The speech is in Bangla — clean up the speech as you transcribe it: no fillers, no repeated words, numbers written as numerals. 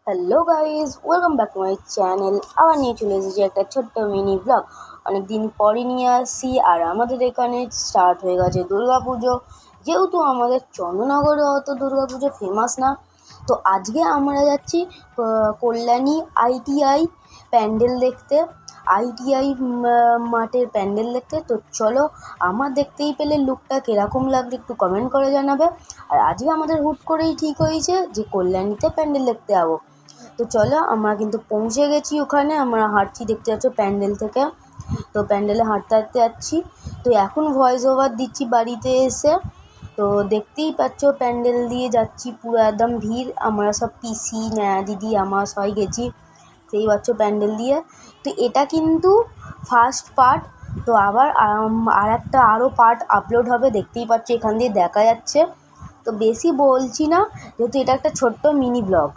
Hello guys, welcome back to my channel. আবার নিয়ে চলে এসেছি একটা ছোট্ট মিনি ব্লগ। অনেক দিন পরে নিয়ে আসছি। আর আমাদের এখানে স্টার্ট হয়ে গেছে দুর্গাপুজো। যেহেতু আমাদের চন্দ্রনগরে অত দুর্গাপুজো ফেমাস না, তো আজকে আমরা যাচ্ছি কল্যাণী ITI প্যান্ডেল দেখতে। ITI মাঠের প্যান্ডেল দেখতে। তো চলো, আমার দেখতেই পেলে লুকটা কীরকম লাগবে একটু কমেন্ট করে জানাবে। আর আজকে আমাদের হুট করেই ঠিক হয়েছে যে কল্যাণীতে প্যান্ডেল দেখতে যাবো। তো চলো, আমরা কিন্তু পৌঁছে গেছি ওখানে। আমরা হাঁটছি, দেখতে পাচ্ছ প্যান্ডেল থেকে। তো প্যান্ডেলে হাঁটতে হাঁটতে যাচ্ছি। তো এখন ভয়েস ওভার দিচ্ছি বাড়িতে এসে। তো দেখতেই পাচ্ছ প্যান্ডেল দিয়ে যাচ্ছি, পুরো একদম ভিড়। আমরা সব পিসি দিদি আমরা সবাই গেছি, সেই পাচ্ছ প্যান্ডেল দিয়ে। তো এটা কিন্তু ফার্স্ট পার্ট। তো আবার আরও পার্ট আপলোড হবে, দেখতেই পাচ্ছ এখান দিয়ে দেখা যাচ্ছে। তো বেশি বলছি না, যেহেতু এটা একটা ছোট্ট মিনি ব্লগ।